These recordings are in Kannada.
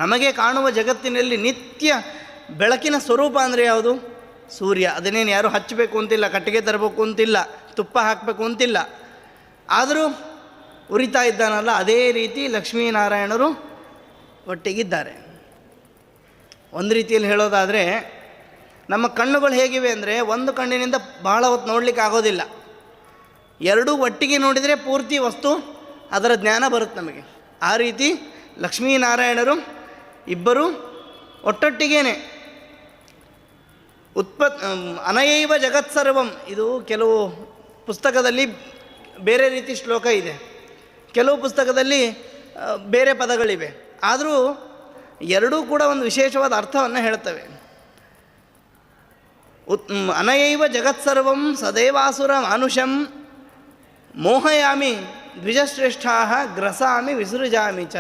ನಮಗೆ ಕಾಣುವ ಜಗತ್ತಿನಲ್ಲಿ ನಿತ್ಯ ಬೆಳಕಿನ ಸ್ವರೂಪ ಅಂದರೆ ಯಾವುದು? ಸೂರ್ಯ. ಅದನ್ನೇನು ಯಾರು ಹಚ್ಚಬೇಕು ಅಂತಿಲ್ಲ, ಕಟ್ಟಿಗೆ ತರಬೇಕು ಅಂತಿಲ್ಲ, ತುಪ್ಪ ಹಾಕಬೇಕು ಅಂತಿಲ್ಲ. ಆದರೂ ಉರಿತಾ ಇದ್ದಾನಲ್ಲ, ಅದೇ ರೀತಿ ಲಕ್ಷ್ಮೀನಾರಾಯಣರು ಒಟ್ಟಿಗಿದ್ದಾರೆ. ಒಂದು ರೀತಿಯಲ್ಲಿ ಹೇಳೋದಾದರೆ, ನಮ್ಮ ಕಣ್ಣುಗಳು ಹೇಗಿವೆ ಅಂದರೆ, ಒಂದು ಕಣ್ಣಿನಿಂದ ಬಹಳ ಹೊತ್ತು ನೋಡಲಿಕ್ಕೆ ಆಗೋದಿಲ್ಲ. ಎರಡೂ ಒಟ್ಟಿಗೆ ನೋಡಿದರೆ ಪೂರ್ತಿ ವಸ್ತು ಅದರ ಜ್ಞಾನ ಬರುತ್ತೆ ನಮಗೆ. ಆ ರೀತಿ ಲಕ್ಷ್ಮೀನಾರಾಯಣರು ಇಬ್ಬರು ಒಟ್ಟೊಟ್ಟಿಗೇನೆ ಅನಯೈವ ಜಗತ್ಸರ್ವಂ. ಇದು ಕೆಲವು ಪುಸ್ತಕದಲ್ಲಿ ಬೇರೆ ರೀತಿ ಶ್ಲೋಕ ಇದೆ, ಕೆಲವು ಪುಸ್ತಕದಲ್ಲಿ ಬೇರೆ ಪದಗಳಿವೆ. ಆದರೂ ಎರಡೂ ಕೂಡ ಒಂದು ವಿಶೇಷವಾದ ಅರ್ಥವನ್ನು ಹೇಳ್ತವೆ. ಅನಯೈವ ಜಗತ್ಸರ್ವಂ ಸದೇವಾಸುರ ಮಾನುಷಂ ಮೋಹಯಾಮಿ ದ್ವಿಜಶ್ರೇಷ್ಠಾ ಗ್ರಸಾಮಿ ವಿಸೃಜಾಮಿ ಚ.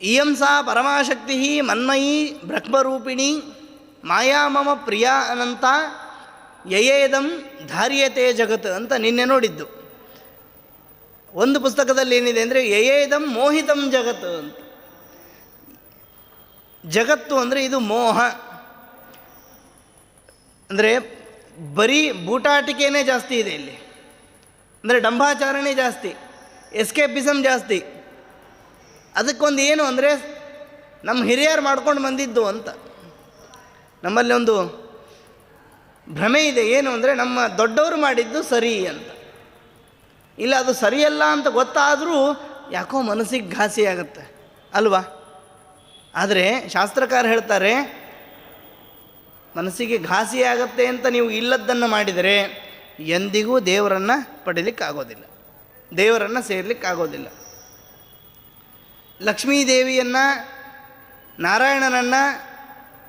ಇಯಂ ಸಾ ಪರಮಾಶಕ್ತಿ ಮನ್ಮಯೀ ಬ್ರಹ್ಮರೂಪಿಣಿ ಮಾಯಾ ಮಮ ಪ್ರಿಯ ಅನಂತ ಯಯೇದಂ ಧಾರ್ಯತೆ ಜಗತ್ ಅಂತ ನಿನ್ನೆ ನೋಡಿದ್ದು. ಒಂದು ಪುಸ್ತಕದಲ್ಲಿ ಏನಿದೆ ಅಂದರೆ ಯಯೇದಂ ಮೋಹಿತಂ ಜಗತ್ ಅಂತ. ಜಗತ್ತು ಅಂದರೆ ಇದು ಮೋಹ, ಅಂದರೆ ಬರೀ ಬೂಟಾಟಿಕೆನೇ ಜಾಸ್ತಿ ಇದೆ ಇಲ್ಲಿ. ಅಂದರೆ ಡಂಭಾಚಾರಣೆ ಜಾಸ್ತಿ, ಎಸ್ಕೇಪಿಸಮ್ ಜಾಸ್ತಿ. ಅದಕ್ಕೊಂದು ಏನು ಅಂದರೆ ನಮ್ಮ ಹಿರಿಯರು ಮಾಡ್ಕೊಂಡು ಬಂದಿದ್ದು ಅಂತ. ನಮ್ಮಲ್ಲಿ ಒಂದು ಭ್ರಮೆ ಇದೆ, ಏನು ಅಂದರೆ ನಮ್ಮ ದೊಡ್ಡವರು ಮಾಡಿದ್ದು ಸರಿ ಅಂತ. ಇಲ್ಲ, ಅದು ಸರಿಯಲ್ಲ ಅಂತ ಗೊತ್ತಾದರೂ ಯಾಕೋ ಮನಸ್ಸಿಗೆ ಘಾಸಿ ಆಗುತ್ತೆ ಅಲ್ವಾ? ಆದರೆ ಶಾಸ್ತ್ರಕಾರ ಹೇಳ್ತಾರೆ, ಮನಸ್ಸಿಗೆ ಘಾಸಿ ಆಗುತ್ತೆ ಅಂತ ನೀವು ಇಲ್ಲದ್ದನ್ನು ಮಾಡಿದರೆ ಎಂದಿಗೂ ದೇವರನ್ನು ಪಡೀಲಿಕ್ಕಾಗೋದಿಲ್ಲ, ದೇವರನ್ನು ಸೇರಲಿಕ್ಕಾಗೋದಿಲ್ಲ. ಲಕ್ಷ್ಮೀದೇವಿಯನ್ನು ನಾರಾಯಣನನ್ನು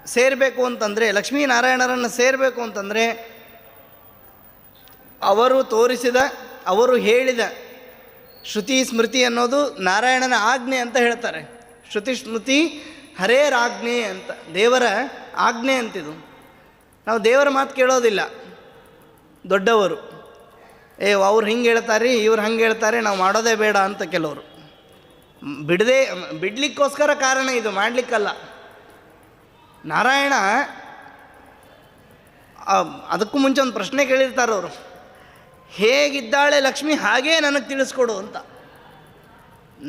ಸೇರಬೇಕು ಅಂತಂದರೆ, ಲಕ್ಷ್ಮೀನಾರಾಯಣರನ್ನು ಸೇರಬೇಕು ಅಂತಂದರೆ ಅವರು ತೋರಿಸಿದ, ಅವರು ಹೇಳಿದ ಶ್ರುತಿ ಸ್ಮೃತಿ ಅನ್ನೋದು ನಾರಾಯಣನ ಆಜ್ಞೆ ಅಂತ ಹೇಳ್ತಾರೆ. ಶ್ರುತಿ ಸ್ಮೃತಿ ಹರೇರಾಜ್ಞೆ ಅಂತ, ದೇವರ ಆಜ್ಞೆ ಅಂತಿದು. ನಾವು ದೇವರ ಮಾತು ಕೇಳೋದಿಲ್ಲ. ದೊಡ್ಡವರು ಅವ್ರು ಹಿಂಗೆ ಹೇಳ್ತಾರೆ, ಇವ್ರು ಹಂಗೆ ಹೇಳ್ತಾರೆ, ನಾವು ಮಾಡೋದೇ ಬೇಡ ಅಂತ ಕೆಲವರು. ಬಿಡಲಿಕ್ಕೋಸ್ಕರ ಕಾರಣ ಇದು, ಮಾಡಲಿಕ್ಕಲ್ಲ. ನಾರಾಯಣ ಅದಕ್ಕೂ ಮುಂಚೆ ಒಂದು ಪ್ರಶ್ನೆ ಕೇಳಿರ್ತಾರೆ ಅವರು, ಹೇಗಿದ್ದಾಳೆ ಲಕ್ಷ್ಮಿ ಹಾಗೇ ನನಗೆ ತಿಳಿಸ್ಕೊಡು ಅಂತ.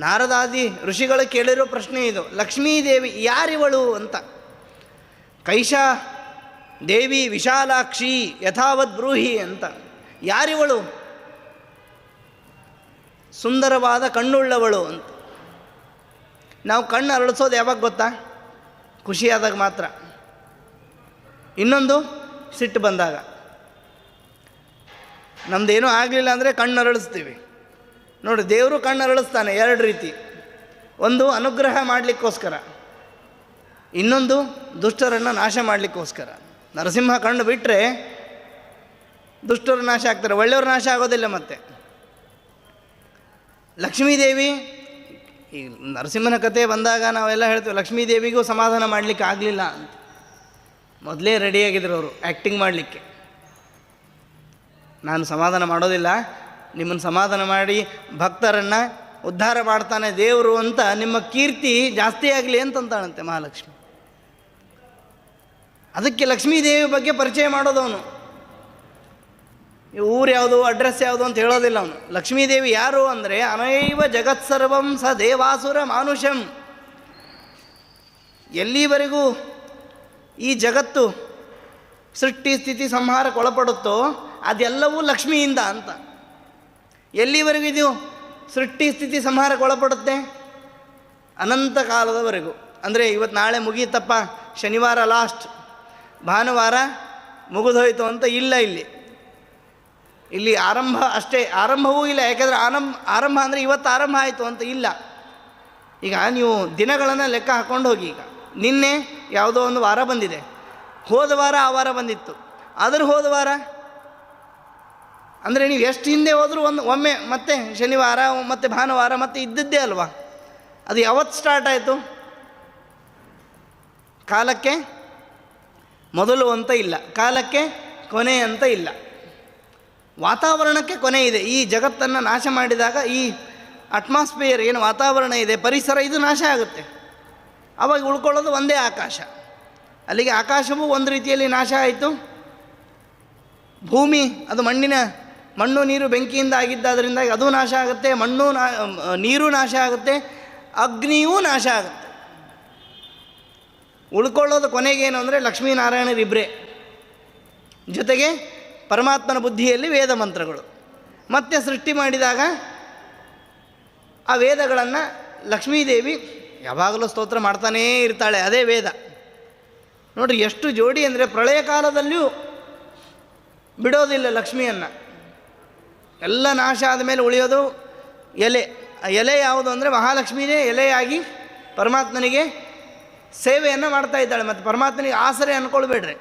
ನಾರದಾದಿ ಋಷಿಗಳು ಕೇಳಿರೋ ಪ್ರಶ್ನೆ ಇದು. ಲಕ್ಷ್ಮೀದೇವಿ ಯಾರಿವಳು ಅಂತ. ಕೈಶಾ ದೇವಿ ವಿಶಾಲಾಕ್ಷಿ ಯಥಾವತ್ ಬ್ರೂಹಿ ಅಂತ. ಯಾರಿವಳು? ಸುಂದರವಾದ ಕಣ್ಣುಳ್ಳವಳು ಅಂತ. ನಾವು ಕಣ್ಣು ಅರಳಿಸೋದು ಯಾವಾಗ ಗೊತ್ತಾ? ಖುಷಿಯಾದಾಗ ಮಾತ್ರ. ಇನ್ನೊಂದು ಸಿಟ್ಟು ಬಂದಾಗ. ನಮ್ಮದೇನೂ ಆಗಲಿಲ್ಲ ಅಂದರೆ ಕಣ್ಣು ಅರಳಿಸ್ತೀವಿ. ನೋಡಿ, ದೇವರು ಕಣ್ಣು ಅರಳಿಸ್ತಾನೆ ಎರಡು ರೀತಿ. ಒಂದು ಅನುಗ್ರಹ ಮಾಡಲಿಕ್ಕೋಸ್ಕರ, ಇನ್ನೊಂದು ದುಷ್ಟರನ್ನು ನಾಶ ಮಾಡಲಿಕ್ಕೋಸ್ಕರ. ನರಸಿಂಹ ಕಣ್ಣು ಬಿಟ್ಟರೆ ದುಷ್ಟರು ನಾಶ ಆಗ್ತಾರೆ, ಒಳ್ಳೆಯವರು ನಾಶ ಆಗೋದಿಲ್ಲ. ಮತ್ತು ಲಕ್ಷ್ಮೀದೇವಿ, ಈ ನರಸಿಂಹನ ಕಥೆ ಬಂದಾಗ ನಾವೆಲ್ಲ ಹೇಳ್ತೀವಿ ಲಕ್ಷ್ಮೀದೇವಿಗೂ ಸಮಾಧಾನ ಮಾಡಲಿಕ್ಕೆ ಆಗಲಿಲ್ಲ ಅಂತ. ಮೊದಲೇ ರೆಡಿಯಾಗಿದ್ರು ಅವರು ಆ್ಯಕ್ಟಿಂಗ್ ಮಾಡಲಿಕ್ಕೆ. ನಾನು ಸಮಾಧಾನ ಮಾಡೋದಿಲ್ಲ, ನಿಮ್ಮನ್ನು ಸಮಾಧಾನ ಮಾಡಿ ಭಕ್ತರನ್ನು ಉದ್ಧಾರ ಮಾಡ್ತಾನೆ ದೇವರು ಅಂತ ನಿಮ್ಮ ಕೀರ್ತಿ ಜಾಸ್ತಿ ಆಗಲಿ ಅಂತಂತಾಳಂತೆ ಮಹಾಲಕ್ಷ್ಮಿ. ಅದಕ್ಕೆ ಲಕ್ಷ್ಮೀದೇವಿ ಬಗ್ಗೆ ಪರಿಚಯ ಮಾಡೋದವನು. ಊರು ಯಾವುದು, ಅಡ್ರೆಸ್ ಯಾವುದು ಅಂತ ಹೇಳೋದಿಲ್ಲ ಅವನು. ಲಕ್ಷ್ಮೀದೇವಿ ಯಾರು ಅಂದರೆ ಅನೈವ ಜಗತ್ಸರ್ವಂ ಸ ದೇವಾಸುರ ಮಾನುಷಂ. ಎಲ್ಲಿವರೆಗೂ ಈ ಜಗತ್ತು ಸೃಷ್ಟಿ ಸ್ಥಿತಿ ಸಂಹಾರಕ್ಕೊಳಪಡುತ್ತೋ ಅದೆಲ್ಲವೂ ಲಕ್ಷ್ಮಿಯಿಂದ ಅಂತ. ಎಲ್ಲಿವರೆಗೂ ಇದು ಸೃಷ್ಟಿ ಸ್ಥಿತಿ ಸಂಹಾರಕ್ಕೊಳಪಡುತ್ತೆ? ಅನಂತ ಕಾಲದವರೆಗೂ. ಅಂದರೆ ಇವತ್ತು ನಾಳೆ ಮುಗೀತಪ್ಪ, ಶನಿವಾರ ಲಾಸ್ಟ್, ಭಾನುವಾರ ಮುಗಿದೋಯ್ತು ಅಂತ ಇಲ್ಲ. ಇಲ್ಲಿ ಆರಂಭ ಅಷ್ಟೇ, ಆರಂಭವೂ ಇಲ್ಲ. ಯಾಕೆಂದರೆ ಆರಂಭ ಅಂದರೆ ಇವತ್ತು ಆರಂಭ ಆಯಿತು ಅಂತ ಇಲ್ಲ. ಈಗ ನೀವು ದಿನಗಳನ್ನು ಲೆಕ್ಕ ಹಾಕ್ಕೊಂಡು ಹೋಗಿ. ಈಗ ನಿನ್ನೆ ಯಾವುದೋ ಒಂದು ವಾರ ಬಂದಿದೆ, ಹೋದ ವಾರ ಆ ವಾರ ಬಂದಿತ್ತು, ಅದ್ರ ಹೋದ ವಾರ ಅಂದರೆ ನೀವು ಎಷ್ಟು ಹಿಂದೆ ಹೋದರೂ ಒಮ್ಮೆ ಮತ್ತೆ ಶನಿವಾರ ಮತ್ತು ಭಾನುವಾರ ಮತ್ತೆ ಇದ್ದದ್ದೇ ಅಲ್ವಾ? ಅದು ಯಾವತ್ತು ಸ್ಟಾರ್ಟ್ ಆಯಿತು? ಕಾಲಕ್ಕೆ ಮೊದಲು ಅಂತ ಇಲ್ಲ, ಕಾಲಕ್ಕೆ ಕೊನೆ ಅಂತ ಇಲ್ಲ, ವಾತಾವರಣಕ್ಕೆ ಕೊನೆ ಇದೆ. ಈ ಜಗತ್ತನ್ನು ನಾಶ ಮಾಡಿದಾಗ, ಈ ಅಟ್ಮಾಸ್ಫಿಯರ್ ಏನು ವಾತಾವರಣ ಇದೆ, ಪರಿಸರ, ಇದು ನಾಶ ಆಗುತ್ತೆ. ಆವಾಗ ಉಳ್ಕೊಳ್ಳೋದು ಒಂದೇ ಆಕಾಶ. ಅಲ್ಲಿಗೆ ಆಕಾಶವೂ ಒಂದು ರೀತಿಯಲ್ಲಿ ನಾಶ ಆಯಿತು. ಭೂಮಿ ಅದು ಮಣ್ಣು ನೀರು ಬೆಂಕಿಯಿಂದ ಆಗಿದ್ದಾದ್ರಿಂದಾಗಿ ಅದು ನಾಶ ಆಗುತ್ತೆ. ನೀರು ನಾಶ ಆಗುತ್ತೆ, ಅಗ್ನಿಯೂ ನಾಶ ಆಗುತ್ತೆ. ಉಳ್ಕೊಳ್ಳೋದು ಕೊನೆಗೇನು ಅಂದರೆ ಲಕ್ಷ್ಮೀನಾರಾಯಣರಿಬ್ಬರೇ, ಜೊತೆಗೆ ಪರಮಾತ್ಮನ ಬುದ್ಧಿಯಲ್ಲಿ ವೇದ ಮಂತ್ರಗಳು. ಮತ್ತೆ ಸೃಷ್ಟಿ ಮಾಡಿದಾಗ ಆ ವೇದಗಳನ್ನು ಲಕ್ಷ್ಮೀದೇವಿ ಯಾವಾಗಲೂ ಸ್ತೋತ್ರ ಮಾಡ್ತಾನೇ ಇರ್ತಾಳೆ. ಅದೇ ವೇದ ನೋಡಿರಿ ಎಷ್ಟು ಜೋಡಿ ಅಂದರೆ ಪ್ರಳಯ ಕಾಲದಲ್ಲಿಯೂ ಬಿಡೋದಿಲ್ಲ ಲಕ್ಷ್ಮಿಯನ್ನು. ಎಲ್ಲ ನಾಶ ಆದಮೇಲೆ ಉಳಿಯೋದು ಎಲೆ. ಆ ಎಲೆ ಯಾವುದು ಅಂದರೆ ಮಹಾಲಕ್ಷ್ಮಿನೇ ಎಲೆಯಾಗಿ ಪರಮಾತ್ಮನಿಗೆ ಸೇವೆಯನ್ನು ಮಾಡ್ತಾ ಇದ್ದಾಳೆ. ಮತ್ತು ಪರಮಾತ್ಮನಿಗೆ ಆಸರೆ ಅಂದ್ಕೊಳ್ಬೇಡ್ರಿ.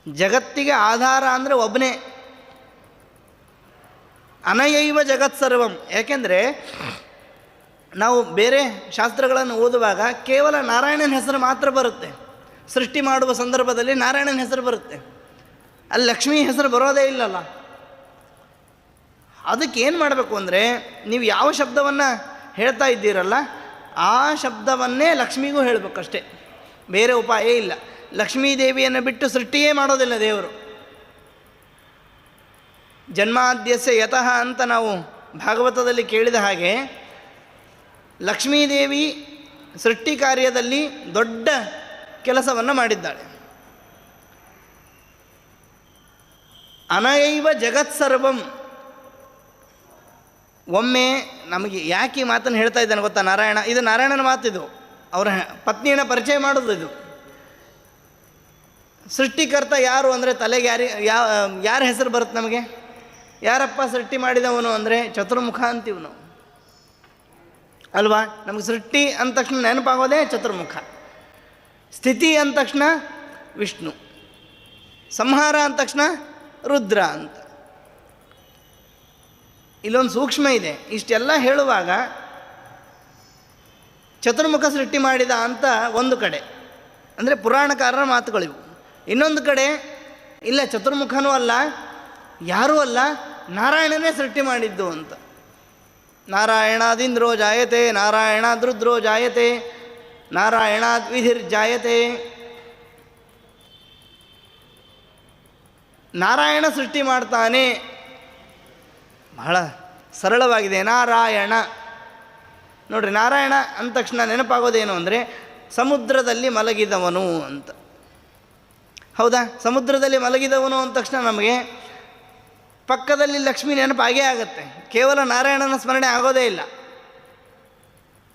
ಜಗತ್ತಿಗೆ ಆಧಾರ ಅಂದರೆ ಒಬ್ಬನೇ, ಅನಯೈವ ಜಗತ್ಸರ್ವಂ. ಯಾಕೆಂದರೆ ನಾವು ಬೇರೆ ಶಾಸ್ತ್ರಗಳನ್ನು ಓದುವಾಗ ಕೇವಲ ನಾರಾಯಣನ ಹೆಸರು ಮಾತ್ರ ಬರುತ್ತೆ. ಸೃಷ್ಟಿ ಮಾಡುವ ಸಂದರ್ಭದಲ್ಲಿ ನಾರಾಯಣನ ಹೆಸರು ಬರುತ್ತೆ, ಅಲ್ಲಿ ಲಕ್ಷ್ಮೀ ಹೆಸರು ಬರೋದೇ ಇಲ್ಲಲ್ಲ. ಅದಕ್ಕೆ ಏನು ಮಾಡಬೇಕು ಅಂದರೆ, ನೀವು ಯಾವ ಶಬ್ದವನ್ನು ಹೇಳ್ತಾ ಇದ್ದೀರಲ್ಲ ಆ ಶಬ್ದವನ್ನೇ ಲಕ್ಷ್ಮಿಗೂ ಹೇಳಬೇಕಷ್ಟೇ, ಬೇರೆ ಉಪಾಯ ಇಲ್ಲ. ಲಕ್ಷ್ಮೀದೇವಿಯನ್ನು ಬಿಟ್ಟು ಸೃಷ್ಟಿಯೇ ಮಾಡೋದಿಲ್ಲ ದೇವರು. ಜನ್ಮಾದ್ಯಸ್ಯ ಯತಃ ಅಂತ ನಾವು ಭಾಗವತದಲ್ಲಿ ಕೇಳಿದ ಹಾಗೆ ಲಕ್ಷ್ಮೀದೇವಿ ಸೃಷ್ಟಿ ಕಾರ್ಯದಲ್ಲಿ ದೊಡ್ಡ ಕೆಲಸವನ್ನು ಮಾಡಿದ್ದಾಳೆ. ಅನಯೈವ ಜಗತ್ಸರ್ವಂ. ಒಮ್ಮೆ ನಮಗೆ ಯಾಕೆ ಈ ಮಾತನ್ನು ಹೇಳ್ತಾ ಇದ್ದಾನೆ ಗೊತ್ತಾ? ಇದು ನಾರಾಯಣನ ಮಾತಿದು, ಅವರ ಪತ್ನಿಯನ್ನು ಪರಿಚಯ ಮಾಡೋದು ಇದು. ಸೃಷ್ಟಿಕರ್ತ ಯಾರು ಅಂದರೆ ತಲೆಗೆ ಯಾರ ಹೆಸರು ಬರುತ್ತೆ ನಮಗೆ? ಯಾರಪ್ಪ ಸೃಷ್ಟಿ ಮಾಡಿದವನು ಅಂದರೆ ಚತುರ್ಮುಖ ಅಂತೀವಿ ನಾವು ಅಲ್ವಾ? ನಮಗೆ ಸೃಷ್ಟಿ ಅಂದ ತಕ್ಷಣ ನೆನಪಾಗೋದೇ ಚತುರ್ಮುಖ. ಸ್ಥಿತಿ ಅಂದ ತಕ್ಷಣ ವಿಷ್ಣು, ಸಂಹಾರ ಅಂದ ತಕ್ಷಣ ರುದ್ರ ಅಂತ. ಇಲ್ಲೊಂದು ಸೂಕ್ಷ್ಮ ಇದೆ. ಇಷ್ಟೆಲ್ಲ ಹೇಳುವಾಗ ಚತುರ್ಮುಖ ಸೃಷ್ಟಿ ಮಾಡಿದ ಅಂತ ಒಂದು ಕಡೆ ಅಂದರೆ ಪುರಾಣಕಾರರ ಮಾತುಗಳಿವು. ಇನ್ನೊಂದು ಕಡೆ ಇಲ್ಲ, ಚತುರ್ಮುಖನೂ ಅಲ್ಲ, ಯಾರೂ ಅಲ್ಲ, ನಾರಾಯಣನೇ ಸೃಷ್ಟಿ ಮಾಡಿದ್ದು ಅಂತ. ನಾರಾಯಣಾದಿಂದ್ರೋ ಜಾಯತೆ, ನಾರಾಯಣಾದೃದ್ರೋ ಜಾಯತೆ, ನಾರಾಯಣಾದ್ ವಿಧಿರ್ಜಾಯತೆ. ನಾರಾಯಣ ಸೃಷ್ಟಿ ಮಾಡ್ತಾನೆ. ಬಹಳ ಸರಳವಾಗಿದೆ. ನಾರಾಯಣ ನೋಡ್ರಿ, ನಾರಾಯಣ ಅಂದ ತಕ್ಷಣ ನೆನಪಾಗೋದೇನು ಅಂದರೆ ಸಮುದ್ರದಲ್ಲಿ ಮಲಗಿದವನು ಅಂತ. ಹೌದಾ? ಸಮುದ್ರದಲ್ಲಿ ಮಲಗಿದವನು ಅಂದ ತಕ್ಷಣ ನಮಗೆ ಪಕ್ಕದಲ್ಲಿ ಲಕ್ಷ್ಮೀ ನೆನಪಾಗೇ ಆಗುತ್ತೆ. ಕೇವಲ ನಾರಾಯಣನ ಸ್ಮರಣೆ ಆಗೋದೇ ಇಲ್ಲ.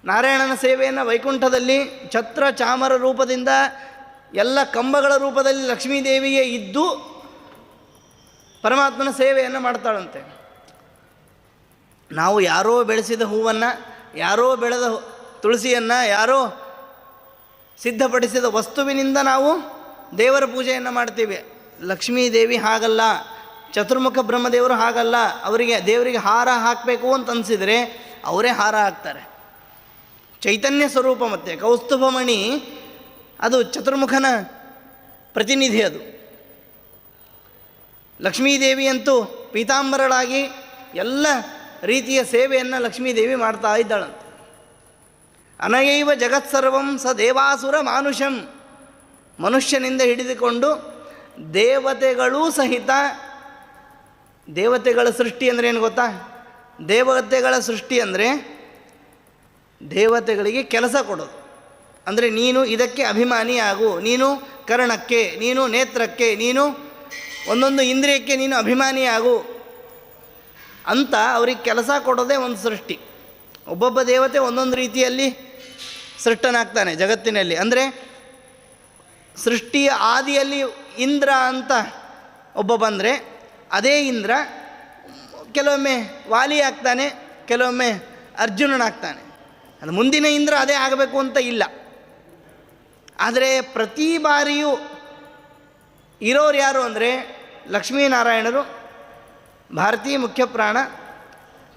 ನಾರಾಯಣನ ಸೇವೆಯನ್ನು ವೈಕುಂಠದಲ್ಲಿ ಛತ್ರ ಚಾಮರ ರೂಪದಿಂದ ಎಲ್ಲ ಕಂಬಗಳ ರೂಪದಲ್ಲಿ ಲಕ್ಷ್ಮೀದೇವಿಗೆ ಇದ್ದು ಪರಮಾತ್ಮನ ಸೇವೆಯನ್ನು ಮಾಡ್ತಾಳಂತೆ. ನಾವು ಯಾರೋ ಬೆಳೆಸಿದ ಹೂವನ್ನು, ಯಾರೋ ಬೆಳೆದ ತುಳಸಿಯನ್ನು, ಯಾರೋ ಸಿದ್ಧಪಡಿಸಿದ ವಸ್ತುವಿನಿಂದ ನಾವು ದೇವರ ಪೂಜೆಯನ್ನು ಮಾಡ್ತೀವಿ. ಲಕ್ಷ್ಮೀದೇವಿ ಹಾಗಲ್ಲ, ಚತುರ್ಮುಖ ಬ್ರಹ್ಮದೇವರು ಹಾಗಲ್ಲ. ದೇವರಿಗೆ ಹಾರ ಹಾಕಬೇಕು ಅಂತ ಅನಿಸಿದರೆ ಅವರೇ ಹಾರ ಹಾಕ್ತಾರೆ. ಚೈತನ್ಯ ಸ್ವರೂಪ. ಮತ್ತು ಕೌಸ್ತುಭಮಣಿ ಅದು ಚತುರ್ಮುಖನ ಪ್ರತಿನಿಧಿ. ಅದು ಲಕ್ಷ್ಮೀದೇವಿಯಂತೂ ಪೀತಾಂಬರಳಾಗಿ ಎಲ್ಲ ರೀತಿಯ ಸೇವೆಯನ್ನು ಲಕ್ಷ್ಮೀದೇವಿ ಮಾಡ್ತಾ ಇದ್ದಾಳಂತೆ. ಅನಯೈವ ಜಗತ್ಸರ್ವಂ ಸ ದೇವಾಸುರ ಮಾನುಷಂ. ಮನುಷ್ಯನಿಂದ ಹಿಡಿದುಕೊಂಡು ದೇವತೆಗಳೂ ಸಹಿತ. ದೇವತೆಗಳ ಸೃಷ್ಟಿ ಅಂದರೆ ಏನು ಗೊತ್ತಾ? ದೇವತೆಗಳ ಸೃಷ್ಟಿ ಅಂದರೆ ದೇವತೆಗಳಿಗೆ ಕೆಲಸ ಕೊಡೋದು. ಅಂದರೆ ನೀನು ಇದಕ್ಕೆ ಅಭಿಮಾನಿಯಾಗು, ನೀನು ಕರ್ಣಕ್ಕೆ, ನೀನು ನೇತ್ರಕ್ಕೆ, ನೀನು ಒಂದೊಂದು ಇಂದ್ರಿಯಕ್ಕೆ ನೀನು ಅಭಿಮಾನಿಯಾಗು ಅಂತ ಅವ್ರಿಗೆ ಕೆಲಸ ಕೊಡೋದೇ ಒಂದು ಸೃಷ್ಟಿ. ಒಬ್ಬೊಬ್ಬ ದೇವತೆ ಒಂದೊಂದು ರೀತಿಯಲ್ಲಿ ಸೃಷ್ಟನಾಗ್ತಾನೆ ಜಗತ್ತಿನಲ್ಲಿ. ಅಂದರೆ ಸೃಷ್ಟಿಯ ಆದಿಯಲ್ಲಿ ಇಂದ್ರ ಅಂತ ಒಬ್ಬ ಬಂದರೆ ಅದೇ ಇಂದ್ರ ಕೆಲವೊಮ್ಮೆ ವಾಲಿ ಆಗ್ತಾನೆ, ಕೆಲವೊಮ್ಮೆ ಅರ್ಜುನನಾಗ್ತಾನೆ. ಅದು ಮುಂದಿನ ಇಂದ್ರ ಅದೇ ಆಗಬೇಕು ಅಂತ ಇಲ್ಲ. ಆದರೆ ಪ್ರತಿ ಬಾರಿಯೂ ಇರೋರು ಯಾರು ಅಂದರೆ ಲಕ್ಷ್ಮೀನಾರಾಯಣರು, ಭಾರತೀ ಮುಖ್ಯ ಪ್ರಾಣ,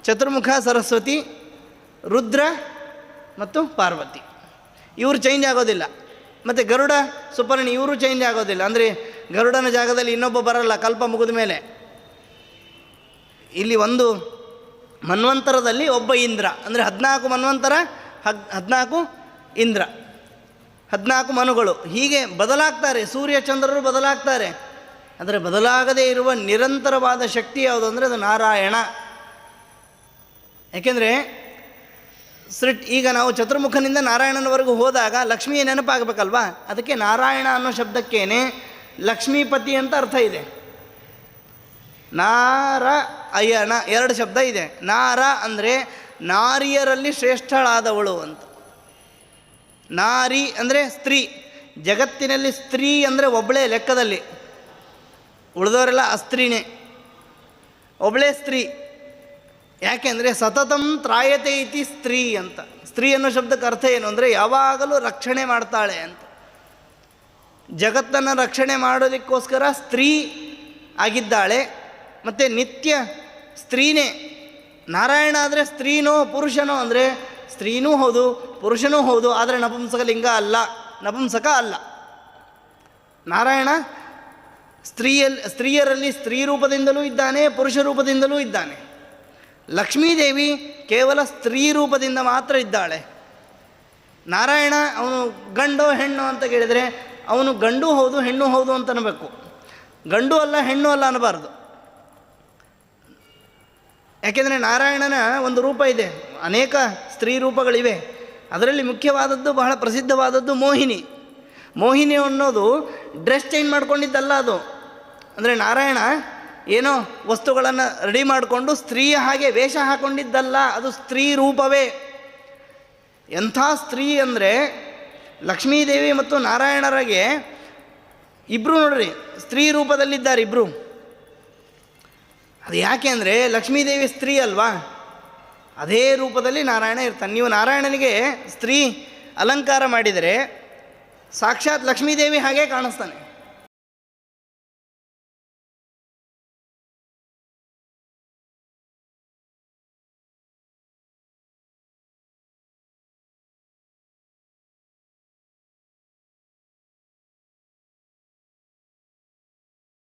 ಚತುರ್ಮುಖ ಸರಸ್ವತಿ, ರುದ್ರ ಮತ್ತು ಪಾರ್ವತಿ. ಇವರು ಚೇಂಜ್ ಆಗೋದಿಲ್ಲ. ಮತ್ತು ಗರುಡ ಸುಪರ್ಣಿ ಇವರು ಚೇಂಜ್ ಆಗೋದಿಲ್ಲ. ಅಂದರೆ ಗರುಡನ ಜಾಗದಲ್ಲಿ ಇನ್ನೊಬ್ಬ ಬರಲ್ಲ ಕಲ್ಪ ಮುಗಿದ ಮೇಲೆ. ಇಲ್ಲಿ ಒಂದು ಮನ್ವಂತರದಲ್ಲಿ ಒಬ್ಬ ಇಂದ್ರ, ಅಂದರೆ 14 ಮನ್ವಂತರ, 14 ಇಂದ್ರ, 14 ಮನುಗಳು, ಹೀಗೆ ಬದಲಾಗ್ತಾರೆ. ಸೂರ್ಯ ಚಂದ್ರರು ಬದಲಾಗ್ತಾರೆ. ಆದರೆ ಬದಲಾಗದೇ ಇರುವ ನಿರಂತರವಾದ ಶಕ್ತಿ ಯಾವುದು ಅಂದರೆ ಅದು ನಾರಾಯಣ. ಯಾಕೆಂದರೆ ಈಗ ನಾವು ಚತುರ್ಮುಖನಿಂದ ನಾರಾಯಣನವರೆಗೂ ಹೋದಾಗ ಲಕ್ಷ್ಮಿಯ ನೆನಪಾಗಬೇಕಲ್ವಾ? ಅದಕ್ಕೆ ನಾರಾಯಣ ಅನ್ನೋ ಶಬ್ದಕ್ಕೇನೆ ಲಕ್ಷ್ಮೀಪತಿ ಅಂತ ಅರ್ಥ ಇದೆ. ನಾರಾಯಣ 2 ಶಬ್ದ ಇದೆ. ನಾರ ಅಂದರೆ ನಾರಿಯರಲ್ಲಿ ಶ್ರೇಷ್ಠಳಾದವಳು ಅಂತ. ನಾರಿ ಅಂದರೆ ಸ್ತ್ರೀ. ಜಗತ್ತಿನಲ್ಲಿ ಸ್ತ್ರೀ ಅಂದರೆ ಒಬ್ಬಳೇ ಲೆಕ್ಕದಲ್ಲಿ, ಉಳಿದವರೆಲ್ಲ ಅಸ್ತ್ರೀನೇ, ಒಬ್ಬಳೇ ಸ್ತ್ರೀ. ಯಾಕೆಂದರೆ ಸತತಂ ತ್ರಾಯತೆ ಇತಿ ಸ್ತ್ರೀ ಅಂತ. ಸ್ತ್ರೀ ಅನ್ನೋ ಶಬ್ದಕ್ಕೆ ಅರ್ಥ ಏನು ಅಂದರೆ ಯಾವಾಗಲೂ ರಕ್ಷಣೆ ಮಾಡ್ತಾಳೆ ಅಂತ. ಜಗತ್ತನ್ನು ರಕ್ಷಣೆ ಮಾಡೋದಕ್ಕೋಸ್ಕರ ಸ್ತ್ರೀ ಆಗಿದ್ದಾಳೆ. ಮತ್ತು ನಿತ್ಯ ಸ್ತ್ರೀನೇ. ನಾರಾಯಣ ಆದರೆ ಸ್ತ್ರೀನೋ ಪುರುಷನೋ ಅಂದರೆ ಸ್ತ್ರೀನೂ ಹೌದು ಪುರುಷನೂ ಹೌದು, ಆದರೆ ನಪುಂಸಕ ಲಿಂಗ ಅಲ್ಲ, ನಪುಂಸಕ ಅಲ್ಲ. ನಾರಾಯಣ ಸ್ತ್ರೀಯರಲ್ಲಿ ಸ್ತ್ರೀ ರೂಪದಿಂದಲೂ ಇದ್ದಾನೆ, ಪುರುಷ ರೂಪದಿಂದಲೂ ಇದ್ದಾನೆ. ಲಕ್ಷ್ಮೀದೇವಿ ಕೇವಲ ಸ್ತ್ರೀ ರೂಪದಿಂದ ಮಾತ್ರ ಇದ್ದಾಳೆ. ನಾರಾಯಣ ಅವನು ಗಂಡೋ ಹೆಣ್ಣು ಅಂತ ಕೇಳಿದರೆ ಅವನು ಗಂಡು ಹೌದು ಹೆಣ್ಣು ಹೌದು ಅಂತ ಅನ್ನಬೇಕು. ಗಂಡು ಅಲ್ಲ ಹೆಣ್ಣು ಅಲ್ಲ ಅನ್ನಬಾರ್ದು. ಯಾಕೆಂದರೆ ನಾರಾಯಣನ ಒಂದು ರೂಪ ಇದೆ, ಅನೇಕ ಸ್ತ್ರೀ ರೂಪಗಳಿವೆ. ಅದರಲ್ಲಿ ಮುಖ್ಯವಾದದ್ದು, ಬಹಳ ಪ್ರಸಿದ್ಧವಾದದ್ದು ಮೋಹಿನಿ. ಮೋಹಿನಿ ಅನ್ನೋದು ಡ್ರೆಸ್ ಚೇಂಜ್ ಮಾಡ್ಕೊಂಡಿದ್ದಲ್ಲ ಅದು. ಅಂದರೆ ನಾರಾಯಣ ಏನೋ ವಸ್ತುಗಳನ್ನು ರೆಡಿ ಮಾಡಿಕೊಂಡು ಸ್ತ್ರೀಯ ಹಾಗೆ ವೇಷ ಹಾಕ್ಕೊಂಡಿದ್ದಲ್ಲ, ಅದು ಸ್ತ್ರೀ ರೂಪವೇ. ಎಂಥ ಸ್ತ್ರೀ ಅಂದರೆ ಲಕ್ಷ್ಮೀದೇವಿ ಮತ್ತು ನಾರಾಯಣರಿಗೆ ಇಬ್ಬರು ನೋಡ್ರಿ ಸ್ತ್ರೀ ರೂಪದಲ್ಲಿದ್ದಾರೆ ಇಬ್ಬರು. ಅದು ಯಾಕೆ ಅಂದರೆ ಲಕ್ಷ್ಮೀದೇವಿ ಸ್ತ್ರೀ ಅಲ್ವಾ, ಅದೇ ರೂಪದಲ್ಲಿ ನಾರಾಯಣ ಇರ್ತಾನೆ. ನೀವು ನಾರಾಯಣನಿಗೆ ಸ್ತ್ರೀ ಅಲಂಕಾರ ಮಾಡಿದರೆ ಸಾಕ್ಷಾತ್ ಲಕ್ಷ್ಮೀದೇವಿ ಹಾಗೇ ಕಾಣಿಸ್ತಾನೆ.